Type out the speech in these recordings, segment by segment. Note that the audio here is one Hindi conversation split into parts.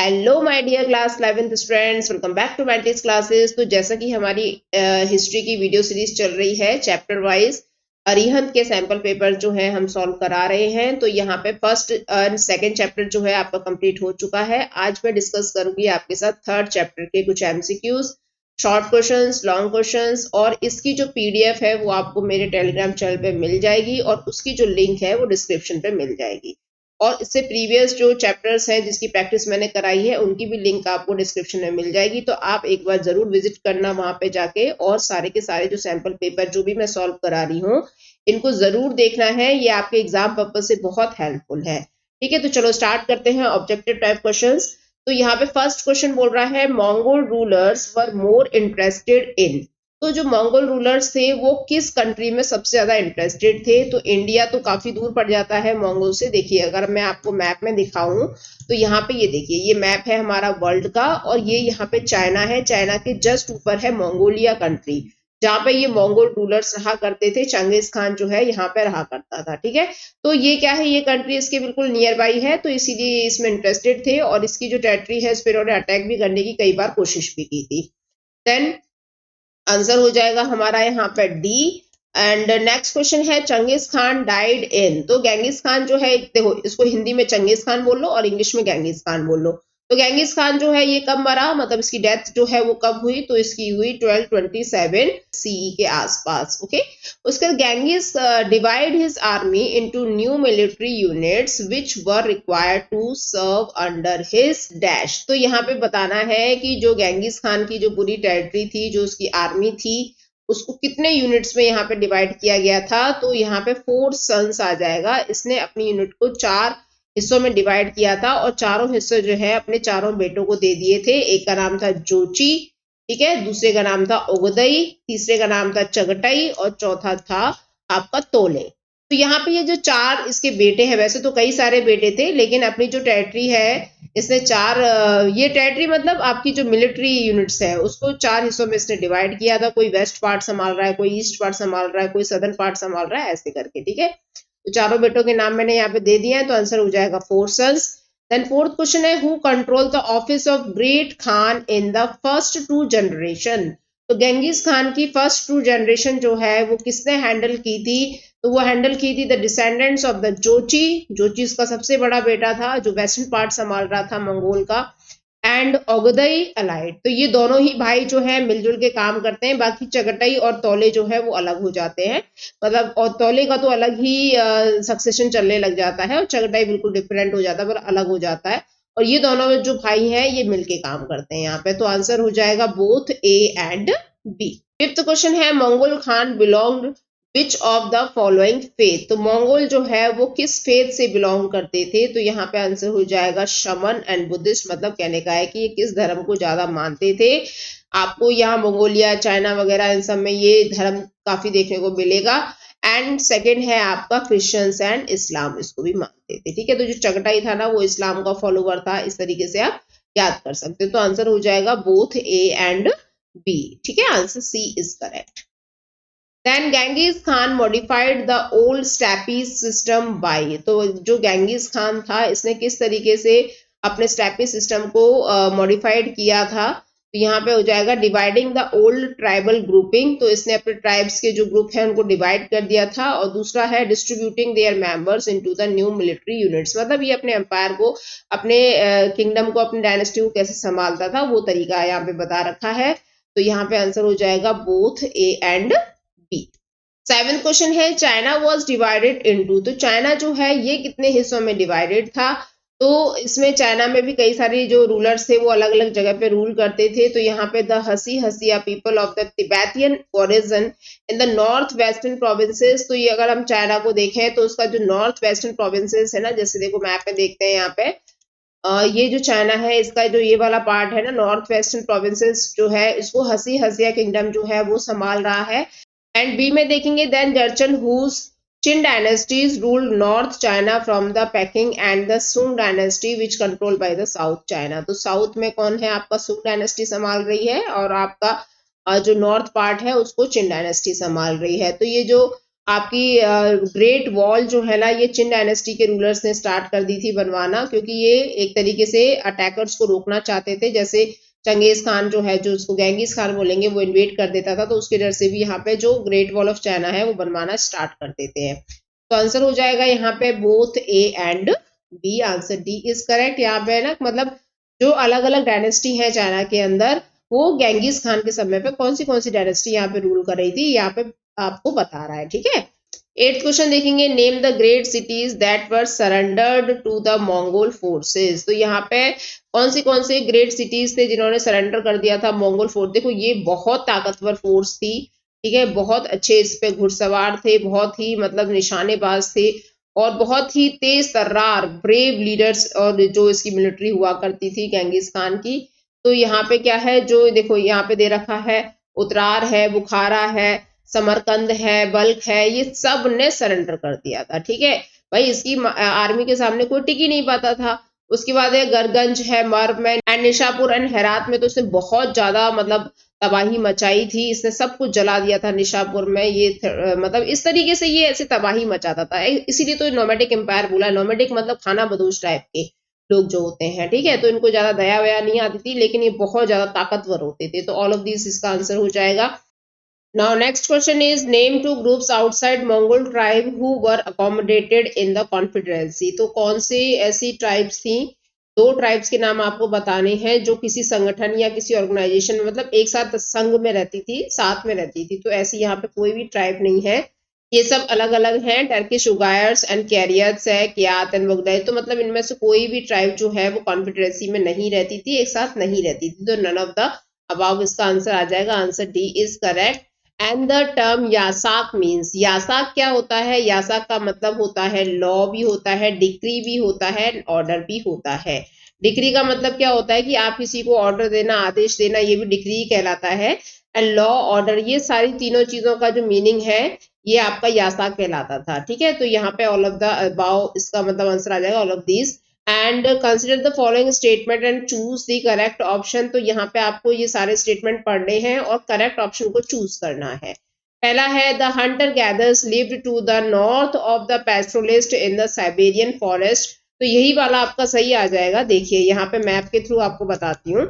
Hello my dear class 11th students, welcome back to matrix classes. तो जैसा कि हमारी हिस्ट्री की वीडियो सीरीज चल रही है, चैप्टर वाइज अरिहंत के सैंपल पेपर जो है हम सॉल्व करा रहे हैं। तो यहाँ पे फर्स्ट एंड सेकंड चैप्टर जो है आपका कंप्लीट हो चुका है। आज मैं डिस्कस करूंगी आपके साथ थर्ड चैप्टर के कुछ MCQs, short questions, long questions, और इसकी जो पीडीएफ है वो आपको मेरे टेलीग्राम चैनल पे मिल जाएगी और उसकी जो लिंक है वो डिस्क्रिप्शन पे मिल जाएगी। और इससे प्रीवियस जो चैप्टर्स हैं जिसकी प्रैक्टिस मैंने कराई है उनकी भी लिंक आपको डिस्क्रिप्शन में मिल जाएगी। तो आप एक बार जरूर विजिट करना वहां पे जाके, और सारे के सारे जो सैंपल पेपर जो भी मैं सॉल्व करा रही हूँ इनको जरूर देखना है। ये आपके एग्जाम पर्पज से बहुत हेल्पफुल है। ठीक है, तो चलो स्टार्ट करते हैं ऑब्जेक्टिव टाइप क्वेश्चंस। तो यहाँ पे फर्स्ट क्वेश्चन बोल रहा है Mongol rulers were more interested in. तो जो मंगोल रूलर्स थे वो किस कंट्री में सबसे ज्यादा इंटरेस्टेड थे? तो इंडिया तो काफी दूर पड़ जाता है मंगोल से। देखिए, अगर मैं आपको मैप में दिखाऊं तो यहाँ पे ये देखिए, ये मैप है हमारा वर्ल्ड का, और ये यहाँ पे चाइना है। चाइना के जस्ट ऊपर है मंगोलिया कंट्री, जहाँ पे ये मंगोल रूलर्स रहा करते थे। चंगेज खान जो है यहाँ पे रहा करता था। ठीक है, तो ये क्या है, ये कंट्री इसके बिल्कुल नियर बाई है, तो इसीलिए इसमें इंटरेस्टेड थे, और इसकी जो टेरिटरी है इस पर उन्होंने अटैक भी करने की कई बार कोशिश भी की थी। देन आंसर हो जाएगा हमारा यहाँ पे डी। एंड नेक्स्ट क्वेश्चन है चंगेज खान डाइड इन। तो गेंगिस खान जो है, देखो इसको हिंदी में चंगेज खान बोल लो और इंग्लिश में गेंगिस खान बोल लो। तो गेंगिस खान जो है ये कब मरा, मतलब इसकी डेथ जो है वो कब हुई? तो इसकी हुई 1227 सीई के आसपास। ओके, उसके बाद Genghis divide his army into new military units which were required to serve under his dash. तो यहाँ पे बताना है कि जो गेंगिस खान की जो पूरी टेरिटरी थी, जो उसकी आर्मी थी, उसको कितने यूनिट्स में यहाँ पे डिवाइड किया गया था। तो यहाँ पे 4 सन्स आ जाएगा। इसने अपनी यूनिट को 4 हिस्सों में डिवाइड किया था, और चारों हिस्से जो है अपने चारों बेटों को दे दिए थे। एक का नाम था जोची, ठीक है, दूसरे का नाम था ओगदई, तीसरे का नाम था चगटाई, और चौथा था आपका तोले। तो यहाँ पे ये जो 4 इसके बेटे हैं, वैसे तो कई सारे बेटे थे, लेकिन अपनी जो टेरिटरी है इसने 4, ये टेरिटरी मतलब आपकी जो मिलिट्री यूनिट्स है उसको 4 हिस्सों में इसने डिवाइड किया था। कोई वेस्ट पार्ट संभाल रहा है, कोई ईस्ट पार्ट संभाल रहा है, कोई सदर्न पार्ट संभाल रहा है, ऐसे करके। ठीक है, तो चारों बेटों के नाम मैंने यहाँ पे दे दिए हैं, तो आंसर हो जाएगा 4 सन्स। देन फोर्थ क्वेश्चन है who control the office of great Khan in the first 2 generation. तो गेंगिस खान की फर्स्ट 2 जनरेशन जो है वो किसने हैंडल की थी? तो वो हैंडल की थी द डिसेंडेंट्स ऑफ द जोची। जोची उसका सबसे बड़ा बेटा था जो वेस्टर्न पार्ट संभाल रहा था मंगोल का, एंड ओगदई अलाइड। तो ये दोनों ही भाई जो है मिलजुल के काम करते हैं। बाकी चगटाई और तौले जो है वो अलग हो जाते हैं, मतलब और तौले का तो अलग ही सक्सेशन चलने लग जाता है, और चगटाई बिल्कुल डिफरेंट हो जाता है, पर अलग हो जाता है। और ये दोनों जो भाई हैं ये मिलके काम करते हैं यहाँ पे। तो आंसर हो जाएगा both A and B. Fifth question है Mongol Khan belonged which of the following faith. तो मंगोल जो है वो किस फेथ से बिलोंग करते थे? तो यहाँ पे आंसर हो जाएगा शमन एंड बुद्धिस्ट। मतलब कहने का है कि ये किस धर्म को ज्यादा मानते थे। आपको यहाँ मंगोलिया, चाइना वगैरह इन सब में ये धर्म काफी देखने को मिलेगा। एंड सेकेंड है आपका क्रिश्चियंस एंड इस्लाम, इसको भी मानते थे। ठीक है, तो जो चगटाई था ना वो इस्लाम का फॉलोवर था, इस तरीके से आप याद कर सकते हो। तो आंसर हो जाएगा बोथ ए एंड बी। ठीक है, answer C is correct. Then Genghis Khan modified the old steppe system by. तो जो गेंगिस खान था इसने किस तरीके से अपने स्टैपी सिस्टम को मॉडिफाइड किया था? तो यहाँ पे हो जाएगा dividing the old tribal grouping. तो इसने अपने ट्राइब्स के जो ग्रुप है उनको डिवाइड कर दिया था। और दूसरा है distributing there members into the new military units. मतलब ये अपने एम्पायर को, अपने किंगडम को, अपने डायनेस्टी को कैसे संभालता था वो तरीका यहाँ पे बता रखा है। तो यहाँ पे आंसर हो जाएगा both A and B. Seventh question है चाइना वॉज डिवाइडेड इनटू। तो चाइना जो है ये कितने हिस्सों में डिवाइडेड था? तो इसमें चाइना में भी कई सारी जो रूलर्स थे वो अलग अलग जगह पे रूल करते थे। तो यहाँ पे द हसी Hsia people of the Tibetan origin in the north western provinces. तो ये अगर हम चाइना को देखें तो उसका जो नॉर्थ वेस्टर्न प्रोविंसेस है ना, जैसे देखो मैप में देखते हैं यहाँ पे, ये जो चाइना है इसका जो ये वाला पार्ट है ना, नॉर्थ वेस्टर्न प्रोविंसेस जो है, इसको हसी हसिया किंगडम जो है वो संभाल रहा है। एंड बी में देखेंगे then Jurchen whose Chin dynasties ruled North China from the Peking and the Sung dynasty which control by the South China. तो साउथ में कौन है? आपका सुंग डायनेस्टी संभाल रही है, और आपका जो नॉर्थ पार्ट है उसको चिन डायनेस्टी संभाल रही है। तो ये जो आपकी ग्रेट वॉल जो है ना ये चिन डायनेस्टी के रूलर्स ने स्टार्ट कर दी थी बनवाना, क्योंकि ये एक तरीके से अटैकर्स को रोकना चाहते थे। जैसे चंगेज खान जो है, जो उसको गेंगिस खान बोलेंगे, वो इन्वेड कर देता था, तो उसके डर से भी यहाँ पे जो ग्रेट वॉल ऑफ चाइना है वो बनवाना स्टार्ट कर देते हैं। तो आंसर हो जाएगा यहाँ पे both A and B. Answer D is correct. यहाँ पे ना मतलब जो अलग अलग डायनेस्टी है चाइना के अंदर, वो गेंगिस खान के समय पे कौन सी डायनेस्टी यहाँ पे रूल कर रही थी, यहाँ पे आपको बता रहा है। ठीक है, 8th क्वेश्चन देखेंगे, name the great cities that were surrendered to the Mongol forces. तो यहाँ पे कौन से ग्रेट सिटीज थे जिन्होंने सरेंडर कर दिया था मंगोल फोर्स। देखो ये बहुत ताकतवर फोर्स थी, ठीक है, बहुत अच्छे इस पे घुड़सवार थे, बहुत ही मतलब निशानेबाज थे, और बहुत ही तेज तर्रार ब्रेव लीडर्स, और जो इसकी मिलिट्री हुआ करती थी गेंगिस खान की। तो यहाँ पे क्या है, जो देखो यहाँ पे दे रखा है, उतरार है, बुखारा है, समरकंद है, बल्ख है, ये सब ने सरेंडर कर दिया था। ठीक है भाई, इसकी आर्मी के सामने कोई टिक ही नहीं पाता था। उसके बाद है गरगंज है, मर्व में एंड निशापुर एंड हेरात में, तो इसने बहुत ज्यादा मतलब तबाही मचाई थी, इसने सब कुछ जला दिया था निशापुर में। ये मतलब इस तरीके से ये ऐसे तबाही मचाता था, इसीलिए तो नोमैडिक एम्पायर बोला। नोमैडिक मतलब खाना बदोश टाइप के लोग जो होते हैं, ठीक है, तो इनको ज्यादा दया वया नहीं आती थी, लेकिन ये बहुत ज्यादा ताकतवर होते थे। तो ऑल ऑफ दिस इसका आंसर हो जाएगा। Now next question is name two groups outside Mongol tribe who were accommodated in the Confederacy। तो कौन से ऐसी ट्राइब्स थी, दो ट्राइब्स के नाम आपको बताने हैं जो किसी संगठन या किसी ऑर्गेनाइजेशन में मतलब एक साथ संघ में रहती थी, साथ में रहती थी। तो ऐसी यहाँ पे कोई भी ट्राइब नहीं है, ये सब अलग अलग हैं। टर्किश उगायर्स एंड कैरियर्स है, कियात एंड बगदाई। तो मतलब इनमें से कोई भी ट्राइब जो है वो कॉन्फेडरेसी में नहीं रहती थी, एक साथ नहीं रहती थी। तो नन ऑफ द अबाव इसका आंसर आ जाएगा। Answer D is correct. And the term Yasak means, Yasak क्या होता है, यासाक का मतलब होता है लॉ भी होता है, डिक्री भी होता है, ऑर्डर भी होता है। डिक्री का मतलब क्या होता है कि आप किसी को ऑर्डर देना, आदेश देना, ये भी डिक्री कहलाता है। एंड लॉ, ऑर्डर, ये सारी तीनों चीजों का जो मीनिंग है ये आपका यासाक कहलाता था। ठीक है, तो यहाँ पे ऑल ऑफ द अबाव इसका मतलब आंसर आ जाएगा, all of this. And consider the following statement and choose the correct option. तो यहाँ पे आपको ये सारे स्टेटमेंट पढ़ने हैं और करेक्ट ऑप्शन को चूज करना है। पहला है the hunter gatherers lived to the north of the pastoralist in the Siberian forest. तो यही वाला आपका सही आ जाएगा। देखिए यहाँ पे मैप के थ्रू आपको बताती हूँ,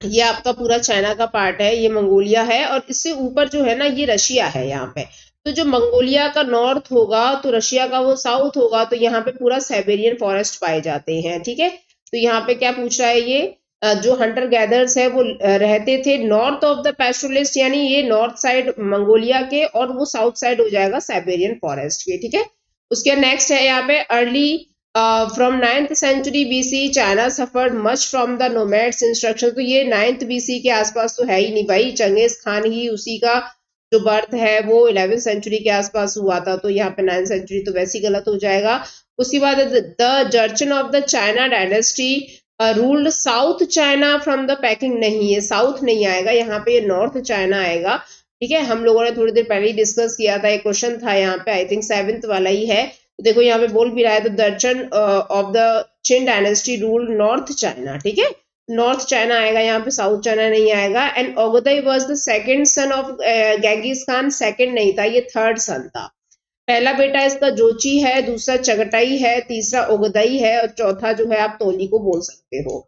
ये आपका पूरा चाइना का पार्ट है, ये मंगोलिया है, और इससे ऊपर जो है ना ये रशिया है यहाँ पे। तो जो मंगोलिया का नॉर्थ होगा तो रशिया का वो साउथ होगा, तो यहाँ पे पूरा साइबेरियन फॉरेस्ट पाए जाते हैं। ठीक है, तो यहाँ पे क्या पूछ रहा है, ये जो हंटर गैदर्स है वो रहते थे नॉर्थ ऑफ द पैस्टोरलिस्ट, यानी ये नॉर्थ साइड मंगोलिया के और वो साउथ साइड हो जाएगा साइबेरियन फॉरेस्ट के। ठीक है, उसके नेक्स्ट है यहाँ पे early from 9th century BC China suffered much from the nomads instruction. तो ये 9th BC के आसपास तो है ही नहीं भाई, चंगेज खान ही उसी का जो बर्थ है वो 11th सेंचुरी के आसपास हुआ था, तो यहाँ पे 9th सेंचुरी तो वैसे ही गलत हो जाएगा। उसके बाद the Jurchen of the China dynasty ruled South China from the Peking. नहीं, ये साउथ नहीं आएगा, यहाँ पे ये नॉर्थ चाइना आएगा। ठीक है, हम लोगों ने थोड़ी देर पहले ही डिस्कस किया था, एक क्वेश्चन था यहाँ पे, आई थिंक 7th वाला ही है। देखो यहाँ पे बोल भी रहा है the Jurchen of the Chin dynasty rule North China. ठीक है, नॉर्थ चाइना आएगा यहाँ पे, साउथ चाइना नहीं आएगा। And Ogodei was the second son of Genghis Khan. Second नहीं था, ये थर्ड सन था। पहला बेटा इसका जोची है, दूसरा चगटाई है, तीसरा ओगोदई है, और चौथा जो है आप तोली को बोल सकते हो।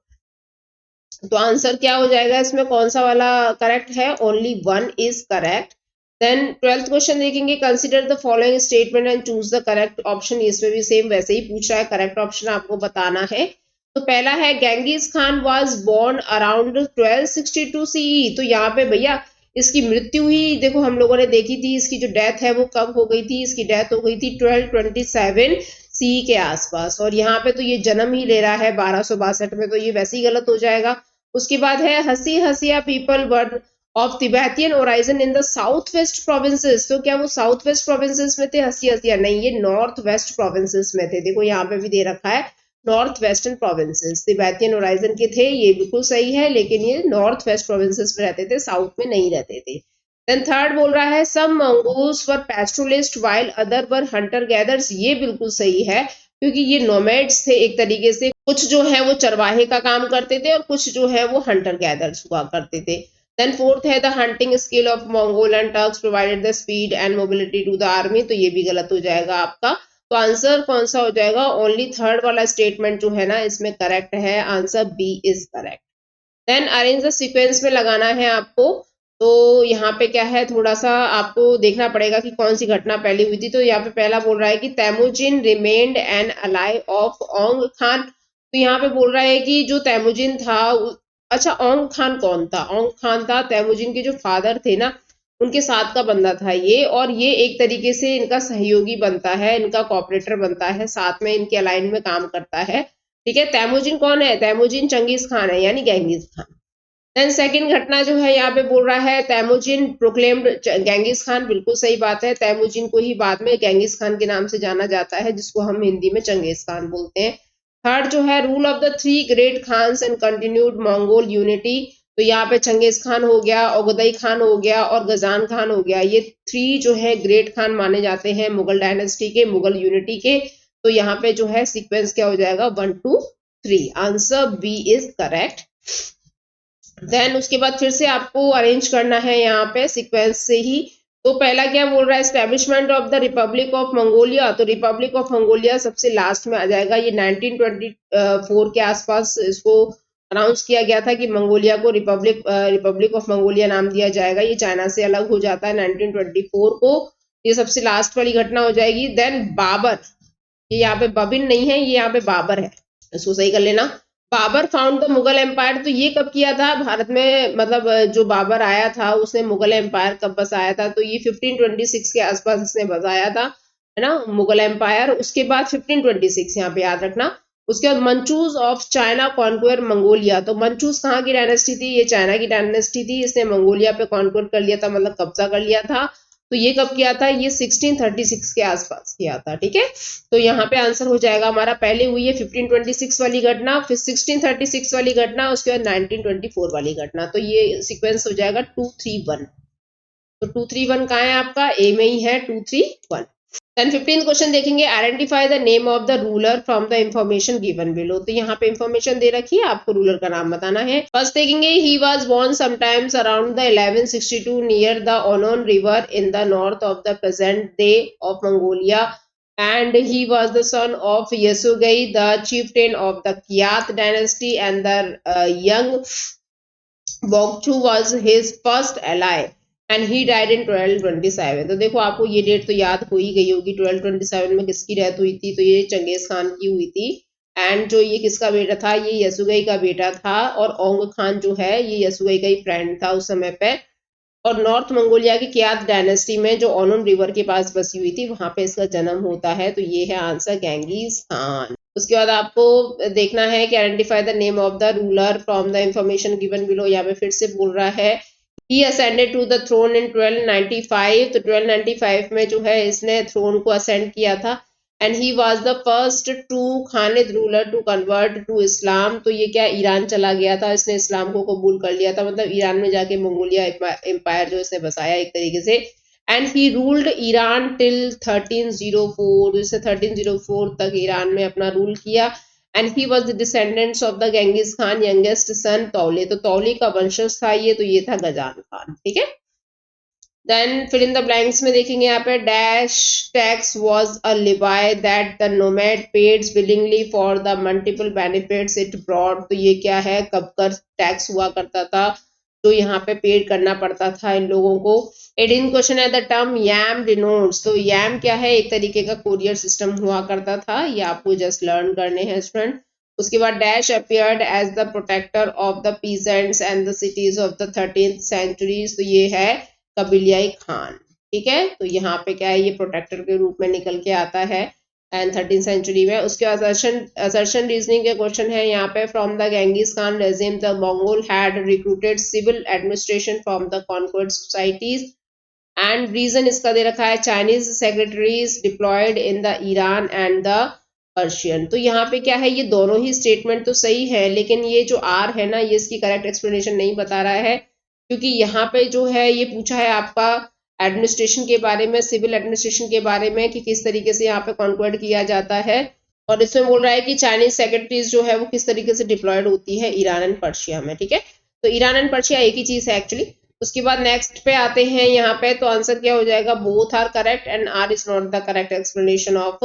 तो आंसर क्या हो जाएगा इसमें, कौन सा वाला करेक्ट है, only one is correct. Then 12th question देखेंगे, consider the following statement and choose the correct option. इसमें भी सेम वैसे ही पूछ रहा है, करेक्ट ऑप्शन आपको बताना है। तो पहला है Genghis Khan was born around 1262 CE। तो यहाँ पे भैया इसकी मृत्यु ही देखो हम लोगों ने देखी थी, इसकी जो डेथ है वो कब हो गई थी, इसकी डेथ हो गई थी 1227 CE के आसपास, और यहाँ पे तो ये जन्म ही ले रहा है 1262 में, तो ये वैसे ही गलत हो जाएगा। उसके बाद है Hsi Hsia people were of Tibetan origin in the south west provinces. तो क्या वो साउथ वेस्ट प्रोविंसेस में थे हसी हसिया? नहीं, ये नॉर्थ वेस्ट प्रोविंसेस में थे। देखो यहाँ पे भी दे रखा है नॉर्थ वेस्टर्न प्रोविंसेस, तिबेतियन ओराइजन के थे, ये बिल्कुल सही है, लेकिन ये नॉर्थ वेस्ट प्रोविंसेस में रहते थे, साउथ में नहीं रहते थे। देन थर्ड बोल रहा है सम मंगोल्स वर पैस्टोरलिस्ट व्हाइल अदर वर हंटर गैदर्स। ये बिल्कुल सही है, क्योंकि ये नोमैड्स थे एक तरीके से, कुछ जो है वो चरवाहे का काम करते थे और कुछ जो है वो हंटर गैदर्स हुआ करते थे। देन फोर्थ है the hunting skill of Mongol and Turks provided the speed and mobility to the army, तो ये भी गलत हो जाएगा आपका। तो आंसर कौन सा हो जाएगा, ओनली थर्ड वाला स्टेटमेंट जो है ना इसमें करेक्ट है, answer B is correct. Then arrange the sequence में लगाना है आपको, तो यहाँ पे क्या है थोड़ा सा आपको देखना पड़ेगा कि कौन सी घटना पहले हुई थी। तो यहाँ पे पहला बोल रहा है कि Temujin remained an ally of Ong Khan, तो यहाँ पे बोल रहा है कि जो तैमुजिन था, अच्छा औंग खान कौन था, औंग खान था तैमुजिन के जो फादर थे ना उनके साथ का बंदा था ये, और ये एक तरीके से इनका सहयोगी बनता है, इनका कॉपरेटर बनता है, साथ में इनके अलाइन में काम करता है, ठीक है। तैमुजिन कौन है, तैमुजिन चंगेज खान है यानी गेंगिस खान। देन सेकंड घटना जो है यहाँ पे बोल रहा है तैमुजिन प्रोक्लेम्ड गेंगिस खान, बिल्कुल सही बात है, तैमुजिन को ही बाद में गेंगिस खान के नाम से जाना जाता है, जिसको हम हिंदी में चंगेज खान बोलते हैं। थर्ड जो है rule of the three great khans and continued Mongol unity, तो यहाँ पे चंगेज खान हो गया, ओगदई खान हो गया और गजान खान हो गया, ये थ्री जो है ग्रेट खान माने जाते हैं मुगल डायनेस्टी के, मुगल यूनिटी के। तो यहाँ पे जो है सीक्वेंस क्या हो जाएगा 1 2 3, answer B is correct. Then उसके बाद फिर से आपको अरेंज करना है यहाँ पे सीक्वेंस से ही। तो पहला क्या बोल रहा है, establishment of the Republic of Mongolia, तो रिपब्लिक ऑफ मंगोलिया सबसे लास्ट में आ जाएगा, ये 1924 के आसपास इसको अनाउंस किया गया था कि मंगोलिया को रिपब्लिक ऑफ मंगोलिया नाम दिया जाएगा, ये चाइना से अलग हो जाता है 1924 को, ये सबसे लास्ट वाली घटना हो जाएगी। देन बाबर, ये यहाँ पे बबिन नहीं है, ये यहाँ पे बाबर है, इसको सही कर लेना। Babur found the Mughal empire, तो ये कब किया था भारत में, मतलब जो बाबर आया था उसने मुगल एम्पायर कब बसाया था, तो ये 1526 के आसपास इसने बसाया था, है ना, मुगल एम्पायर। उसके बाद 1526 यहाँ पे याद रखना। उसके बाद मंचूज ऑफ चाइना कॉन्क्वेयर मंगोलिया, तो मंचूज कहाँ की डायनेस्टी थी, ये चाइना की डायनेस्टी थी, इसने मंगोलिया पे कॉन्क्वेयर कर लिया था, मतलब कब्जा कर लिया था। तो ये कब किया था, ये 1636 के आसपास किया था, ठीक है। तो यहाँ पे आंसर हो जाएगा हमारा, पहले हुई है 1526 वाली घटना, फिर 1636 वाली घटना, उसके बाद 1924 वाली घटना, तो ये सीक्वेंस हो जाएगा 231। तो 231 कहाँ है आपका, ए में ही है 231। देन 15th क्वेश्चन देखेंगे, identify the name of the ruler from the information given below, तो यहाँ पे इंफॉर्मेशन दे रखी है, आपको रूलर का नाम बताना है। फर्स्ट देखेंगे, he was born sometimes around the 1162 near the Onon river in the north of the present day of Mongolia, and he was the son of Yasugei, the chieftain of the Kiat dynasty, and the young Bogchu was his first ally and he died in 1227। तो देखो आपको ये डेट तो याद हो ही गई होगी, 1227 में किसकी डेथ हुई थी, तो ये चंगेज खान की हुई थी। एंड जो ये किसका बेटा था, ये यसुगई का बेटा था, और ओंग खान जो है ये यसुगई का ही फ्रेंड था उस समय पे, और नॉर्थ मंगोलिया की कियात डायनेस्टी में जो ओनोन रिवर के पास बसी हुई थी वहां पे इसका जन्म होता है, तो ये है आंसर गेंगिस खान। उसके बाद आपको देखना है कि identify the name of the ruler from the information given below, यहाँ पे फिर से बोल रहा है ही ascended to the thrown in 1295, तो 1295 में जो है इसने थ्रोन को असेंड किया था, and he was the first to Khanid ruler to convert to Islam, तो ये क्या ईरान चला गया था, इसने इस्लाम को कबूल कर लिया था, मतलब ईरान में जाके मंगोलिया एम्पायर जो इसने बसाया एक तरीके से। And he ruled Iran till 1304, जिसने 1304 तक ईरान में अपना रूल किया। And he was the descendants of the Genghis Khan youngest son तौले, तो तौले का वंशज था ये, तो ये था गजान खान, ठीक है। Then fill in the blanks में देखेंगे यहाँ पे, dash tax was a levy that the nomad paid willingly for the multiple benefits it brought, तो ये क्या है, कब कर टैक्स हुआ करता था, तो यहाँ पे पेड करना पड़ता था इन लोगों को। 18 क्वेश्चन है, द टर्म याम डिनोट्स, तो याम क्या है, एक तरीके का कोरियर सिस्टम हुआ करता था, ये आपको जस्ट लर्न करने हैं स्टूडेंट। उसके बाद dash appeared as the protector of the peasants and the cities of the 13th centuries, तो ये है कबिलियाई खान, ठीक है। तो यहाँ पे क्या है, ये प्रोटेक्टर के रूप में निकल के आता है एंड 13th सेंचुरी में। उसके बाद असर्शन रीजनिंग के क्वेश्चन है यहाँ पे, from the Genghis Khan regime the Mongol had recruited civil administration from the conquered societies, and reason इसका दे रखा है Chinese secretaries deployed in the Iran and the Persian. तो यहाँ पे क्या है, ये दोनों ही स्टेटमेंट तो सही है, लेकिन ये जो आर है ना, ये इसकी करेक्ट एक्सप्लेनेशन नहीं बता रहा है, क्योंकि यहाँ पे जो है ये पूछा है आपका एडमिनिस्ट्रेशन के बारे में, सिविल एडमिनिस्ट्रेशन के बारे में, कि किस तरीके से यहाँ पे कॉन्क्वर्ड किया जाता है, और इसमें बोल रहा है कि चाइनीज सेक्रेटरीज जो है वो किस तरीके से डिप्लॉयड होती है ईरान एंड पर्शिया में, ठीक है। तो तो ईरान एंड पर्शिया एक ही चीज है एक्चुअली। उसके बाद नेक्स्ट पे आते हैं यहाँ पे, तो आंसर क्या हो जाएगा, both are correct and R is not the correct explanation of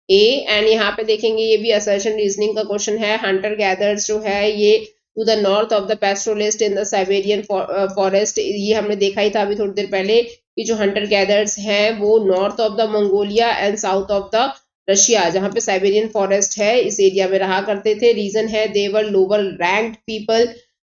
A. And यहाँ पे देखेंगे ये भी असर्शन रीजनिंग का क्वेश्चन है। हंटर गैदर्स जो है ये to the north of the pastoralist in the Siberian forest, ये हमने देखा ही था अभी थोड़ी देर पहले कि जो हंटर गैदर्स हैं वो north of the Mongolia and south of the Russia, जहाँ पे साइबेरियन फॉरेस्ट है, इस एरिया में रहा करते थे। रीजन है they were lower ranked people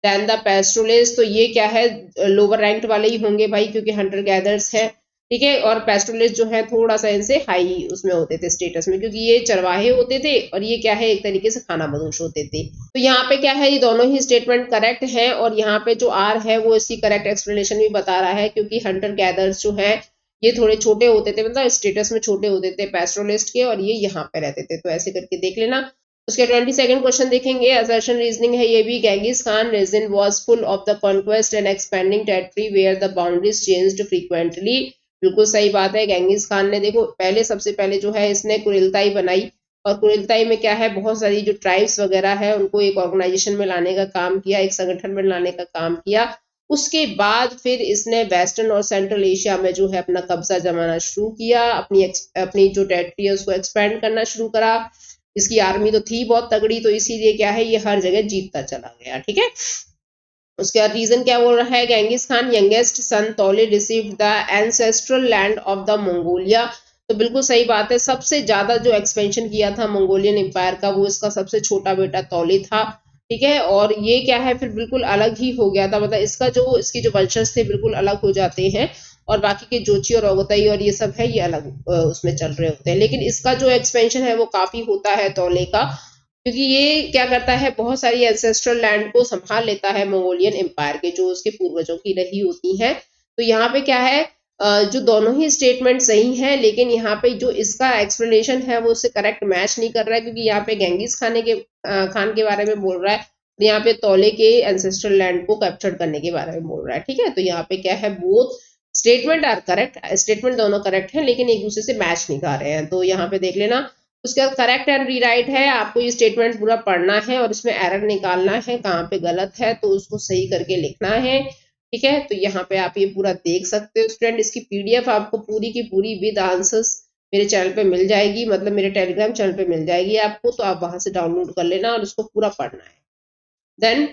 than the pastoralist, तो ये क्या है, लोअर रैंक्ड वाले ही होंगे भाई क्योंकि हंटर गैदर्स है, ठीक है। और पेस्ट्रोलिस्ट जो है थोड़ा सा इनसे हाई उसमें होते थे स्टेटस में, क्योंकि ये चरवाहे होते थे और ये क्या है एक तरीके से खाना बदोश होते थे। तो यहाँ पे क्या है, ये दोनों ही स्टेटमेंट करेक्ट हैं और यहाँ पे जो आर है वो इसकी करेक्ट एक्सप्लेनेशन भी बता रहा है, क्योंकि हंटर गैदर्स जो है ये थोड़े छोटे होते थे, मतलब स्टेटस में छोटे होते थे पेस्ट्रोलिस्ट के, और ये यहाँ पे रहते थे। तो ऐसे करके देख लेना। उसके 22nd क्वेश्चन देखेंगे, असर्शन रीजनिंग है ये भी। Genghis Khan reason was full of the conquest and expanding territory where the boundaries changed frequently. बिल्कुल सही बात है। गेंगिस खान ने देखो पहले सबसे पहले जो है इसने कुरिल्ताई बनाई, और कुरिल्ताई में क्या है बहुत सारी जो ट्राइब्स वगैरह है उनको एक ऑर्गेनाइजेशन में लाने का काम किया, एक संगठन में लाने का काम किया। उसके बाद फिर इसने वेस्टर्न और सेंट्रल एशिया में जो है अपना कब्जा जमाना शुरू किया, अपनी जो टेरिटरी है उसको एक्सपेंड करना शुरू करा। इसकी आर्मी तो थी बहुत तगड़ी, तो इसीलिए क्या है ये हर जगह जीतता चला गया, ठीक है। उसके बाद रीजन क्या बोल रहा है, गेंगिस खान यंगेस्ट सन तौले received the ancestral land of the Mongolia. तो बिल्कुल सही बात है, सबसे ज्यादा जो एक्सपेंशन किया था मंगोलियन एम्पायर का वो इसका सबसे छोटा बेटा तौले था, ठीक है। और ये क्या है फिर बिल्कुल अलग ही हो गया था, मतलब इसके जो वंशज थे बिल्कुल अलग हो जाते हैं, और बाकी के जोची और ओगताई और ये सब है ये अलग उसमें चल रहे होते हैं। लेकिन इसका जो एक्सपेंशन है वो काफी होता है तौले का, क्योंकि ये क्या करता है बहुत सारी एंसेस्ट्रल लैंड को संभाल लेता है मंगोलियन एम्पायर के, जो उसके पूर्वजों की रही होती हैं। तो यहाँ पे क्या है, जो दोनों ही स्टेटमेंट सही हैं, लेकिन यहाँ पे जो इसका एक्सप्लेनेशन है वो उससे करेक्ट मैच नहीं कर रहा है, क्योंकि यहाँ पे गेंगिस खान के बारे में बोल रहा है, यहाँ पे तौले के एंसेस्ट्रल लैंड को कैप्चर करने के बारे में बोल रहा है, ठीक है। तो यहाँ पे क्या है, both statement are correct, statement दोनों करेक्ट है लेकिन एक दूसरे से मैच नहीं कर रहे हैं। तो यहाँ पे देख लेना। उसके बाद करेक्ट एंड रीराइट है, आपको ये स्टेटमेंट पूरा पढ़ना है और इसमें एरर निकालना है, कहाँ पे गलत है तो उसको सही करके लिखना है, ठीक है। तो यहाँ पे आप ये पूरा देख सकते हो स्टूडेंट। इसकी पीडीएफ आपको पूरी की पूरी विद आंसर्स मेरे चैनल पे मिल जाएगी, मतलब मेरे टेलीग्राम चैनल पे मिल जाएगी आपको, तो आप वहां से डाउनलोड कर लेना और उसको पूरा पढ़ना है। देन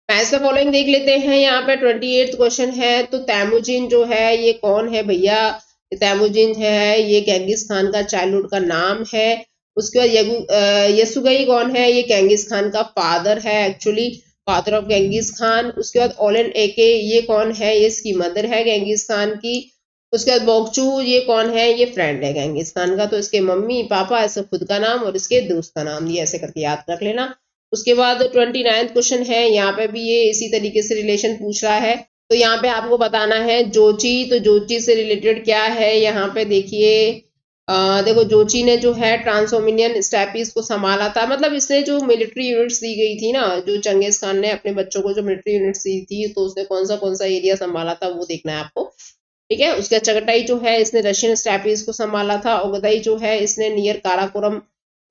मैच द फॉलोइंग देख लेते हैं। यहाँ पे 28th क्वेश्चन है, तो तैमुजिन जो है ये कौन है भैया, तैमुजिन है ये गेंगिस खान का चाइल्डहुड का नाम है। उसके बाद यसुगई कौन है, ये गेंगिस खान का फादर है, actually father of Genghis Khan. उसके बाद ओलन एके ये कौन है, ये इसकी मदर है गेंगिस खान की। उसके बाद बोगचू ये कौन है, ये फ्रेंड है गेंगिस खान का, तो इसके मम्मी पापा, ऐसे खुद का नाम और इसके दोस्त का नाम, ये ऐसे करके याद रख लेना। उसके बाद 29th क्वेश्चन है, यहाँ पे भी ये इसी तरीके से रिलेशन पूछ रहा है। तो यहाँ पे आपको बताना है जोची, तो जोची से रिलेटेड क्या है, यहाँ पे देखिए देखो जोची ने जो है ट्रांसोमिनियन स्टेपीज को संभाला था, मतलब इसने जो मिलिट्री यूनिट्स दी गई थी ना, जो चंगेज खान ने अपने बच्चों को जो मिलिट्री यूनिट्स दी थी, तो उसने कौन सा एरिया संभाला था वो देखना है आपको, ठीक है। उसके चगटाई जो है इसने रशियन स्टेपीज को संभाला था, ओगदाई जो है इसने नियर काराकोरम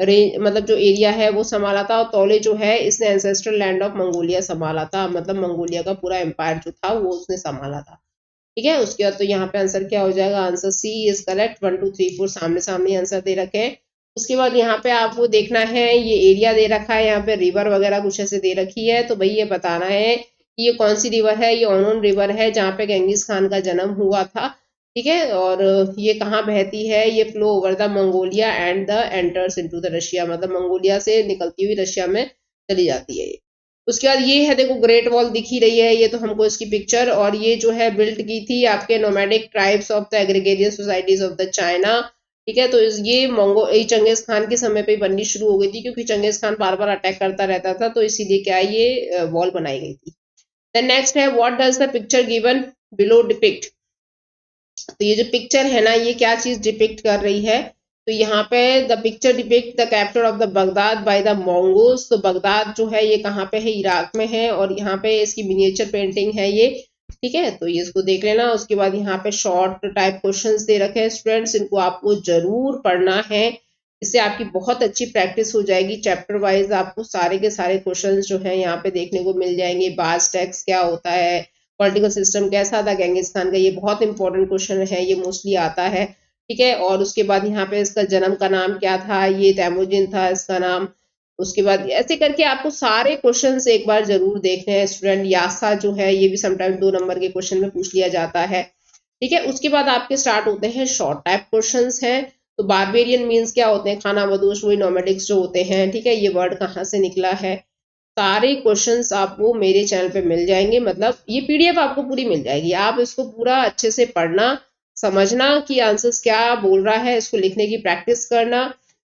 मतलब जो एरिया है वो संभाला था, और तौले जो है इसने एंसेस्ट्रल लैंड ऑफ मंगोलिया संभाला था, मतलब मंगोलिया का पूरा एम्पायर जो था वो उसने संभाला था, ठीक है। उसके बाद तो यहाँ पे आंसर क्या हो जाएगा, आंसर सी इज करेक्ट। 1 2 3 4 सामने सामने आंसर दे रखे हैं। उसके बाद यहाँ पे आपको देखना है, ये एरिया दे रखा है, यहाँ पे रिवर वगैरह कुछ ऐसे दे रखी है, तो भाई ये बताना है कि ये कौन सी रिवर है, ये ओनोन रिवर है जहाँ पे गेंगिस खान का जन्म हुआ था, ठीक है। और ये कहाँ बहती है, ये flow over the Mongolia and the enters into the Russia, मतलब मंगोलिया से निकलती हुई रशिया में चली जाती है। उसके बाद ये है देखो ग्रेट वॉल दिख ही रही है, ये तो हमको इसकी पिक्चर, और ये जो है बिल्ड की थी आपके nomadic tribes of the agrarian societies of the China, ठीक है। तो ये चंगेज खान के समय पे बननी शुरू हो गई थी, क्योंकि चंगेज खान बार बार अटैक करता रहता था, तो इसीलिए क्या ये वॉल बनाई गई थी। देन नेक्स्ट है, what does the picture given below depict. तो ये जो पिक्चर है ना, ये क्या चीज डिपिक्ट कर रही है, तो यहाँ पे the picture depict the capture of the Baghdad by the Mongols. तो बगदाद जो है ये कहाँ पे है, इराक में है, और यहाँ पे इसकी मिनिएचर पेंटिंग है ये, ठीक है। तो ये इसको देख लेना। उसके बाद यहाँ पे शॉर्ट टाइप क्वेश्चंस दे रखे हैं स्टूडेंट्स, इनको आपको जरूर पढ़ना है, इससे आपकी बहुत अच्छी प्रैक्टिस हो जाएगी। चैप्टर वाइज आपको सारे के सारे क्वेश्चंस जो हैं यहाँ पे देखने को मिल जाएंगे। बाज टैक्स क्या होता है, पॉलिटिकल सिस्टम कैसा था गेंगिस खान का, ये बहुत इंपॉर्टेंट क्वेश्चन है, ये मोस्टली आता है। ठीक है, और उसके बाद यहाँ पे इसका जन्म का नाम क्या था, ये तैमुद्दीन था इसका नाम। उसके बाद ऐसे करके आपको सारे क्वेश्चंस एक बार जरूर देखने हैं स्टूडेंट। यासा जो है ये भी समटाइम 2 नंबर के क्वेश्चन में पूछ लिया जाता है। ठीक है, उसके बाद आपके स्टार्ट होते हैं शॉर्ट टाइप क्वेश्चंस हैं। तो बारबेरियन मीन्स क्या होते हैं, खाना बदोश, वही नोमैडिक्स जो होते हैं। ठीक है, ये वर्ड कहाँ से निकला है, सारे क्वेश्चंस आपको मेरे चैनल पे मिल जाएंगे। मतलब ये पीडीएफ आपको पूरी मिल जाएगी, आप इसको पूरा अच्छे से पढ़ना, समझना कि आंसर्स क्या बोल रहा है, इसको लिखने की प्रैक्टिस करना।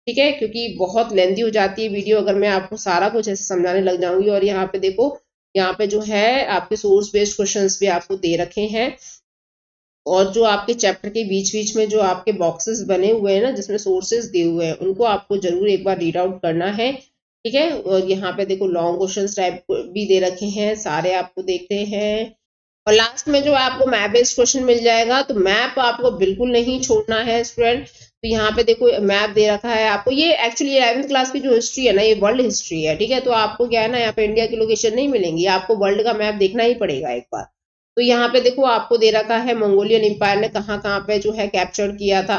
ठीक है, क्योंकि बहुत लेंदी हो जाती है वीडियो अगर मैं आपको सारा कुछ ऐसे समझाने लग जाऊंगी। और यहाँ पे देखो, यहाँ पे जो है आपके सोर्स बेस्ड क्वेश्चंस भी आपको दे रखे हैं। और जो आपके चैप्टर के बीच बीच में जो आपके बॉक्सेस बने हुए हैं ना, जिसमें सोर्सेज दिए हुए हैं, उनको आपको जरूर एक बार रीड आउट करना है। ठीक है, और यहाँ पे देखो लॉन्ग क्वेश्चंस टाइप भी दे रखे हैं, सारे आपको देखते हैं। और लास्ट में जो आपको मैप बेस्ड क्वेश्चन मिल जाएगा, तो मैप आपको बिल्कुल नहीं छोड़ना है स्टूडेंट। तो यहाँ पे देखो मैप दे रखा है आपको, ये एक्चुअली 11वीं क्लास की जो हिस्ट्री है ना, ये वर्ल्ड हिस्ट्री है। ठीक है, तो आपको क्या है ना, यहाँ पे इंडिया की लोकेशन नहीं मिलेंगी, आपको वर्ल्ड का मैप देखना ही पड़ेगा एक बार। तो यहाँ पे देखो आपको दे रखा है मंगोलियन एम्पायर ने कहाँ कहाँ पे जो है कैप्चर किया था।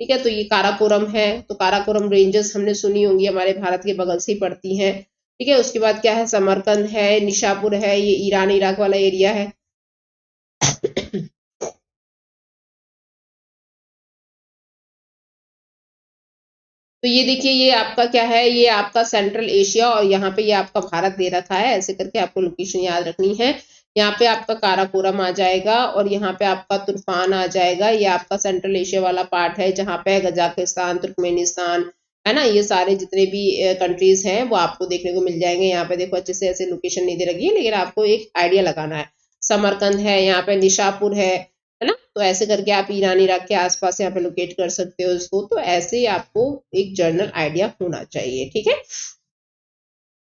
ठीक है, तो ये काराकोरम है, तो काराकोरम रेंजेस हमने सुनी होंगी, हमारे भारत के बगल से ही पड़ती हैं। ठीक है, उसके बाद क्या है, समरकंद है, निशापुर है, ये ईरान इराक वाला एरिया है। तो ये देखिए, ये आपका क्या है, ये आपका सेंट्रल एशिया, और यहाँ पे ये आपका भारत दे रखा है। ऐसे करके आपको लोकेशन याद रखनी है। यहाँ पे आपका काराकोरम आ जाएगा, और यहाँ पे आपका तुर्फान आ जाएगा। ये आपका सेंट्रल एशिया वाला पार्ट है, जहाँ पे कजाकिस्तान, तुर्कमेनिस्तान है ना, ये सारे जितने भी कंट्रीज हैं वो आपको देखने को मिल जाएंगे। यहाँ पे देखो अच्छे से ऐसे लोकेशन नहीं दे रखी है, लेकिन आपको एक आइडिया लगाना है। समरकंद है, यहाँ पे निशापुर है ना। तो ऐसे करके आप ईरान इराक के आसपास यहाँ पे लोकेट कर सकते हो इसको। तो ऐसे ही आपको एक जनरल आइडिया होना चाहिए। ठीक है,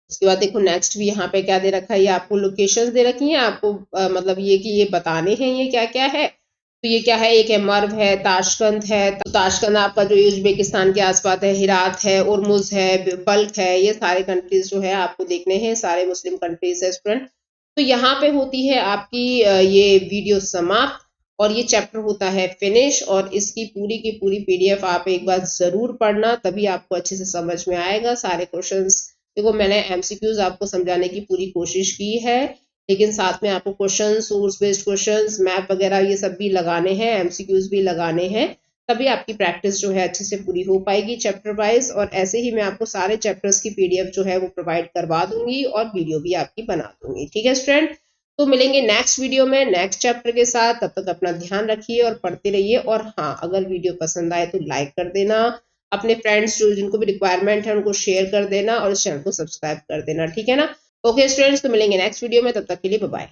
उसके बाद देखो नेक्स्ट भी यहाँ पे क्या दे रखा है, ये आपको लोकेशंस दे रखी हैं आपको, मतलब ये कि ये बताने हैं ये क्या क्या है। तो ये क्या है, एक है मर्व है, ताशकंद है। तो ताशकंद आपका जो उज्बेकिस्तान के आसपास है, हिरात है, उर्मुज है, बल्ख है, ये सारे कंट्रीज जो है आपको देखने हैं, सारे मुस्लिम कंट्रीज है स्टूडेंट। तो यहाँ पे होती है आपकी ये वीडियो समाप्त, और ये चैप्टर होता है फिनिश। और इसकी पूरी की पूरी पीडीएफ आप एक बार जरूर पढ़ना, तभी आपको अच्छे से समझ में आएगा सारे क्वेश्चंस। देखो मैंने एमसीक्यूज आपको समझाने की पूरी कोशिश की है, लेकिन साथ में आपको question, source based questions, map वगैरह ये सब भी लगाने हैं, एमसीक्यूज भी लगाने हैं, तभी आपकी प्रैक्टिस जो है अच्छे से पूरी हो पाएगी चैप्टर वाइज। और ऐसे ही मैं आपको सारे चैप्टर्स की पीडीएफ जो है वो प्रोवाइड करवा दूंगी, और वीडियो भी आपकी बना दूंगी। ठीक है स्टूडेंट, तो मिलेंगे नेक्स्ट वीडियो में नेक्स्ट चैप्टर के साथ। तब तक अपना ध्यान रखिए और पढ़ते रहिए। और हाँ, अगर वीडियो पसंद आए तो लाइक कर देना, अपने फ्रेंड्स जो जिनको भी रिक्वायरमेंट है उनको शेयर कर देना, और इस चैनल को सब्सक्राइब कर देना। ठीक है ना। ओके स्टूडेंट्स, तो मिलेंगे नेक्स्ट वीडियो में, तब तक के लिए बाय बाय।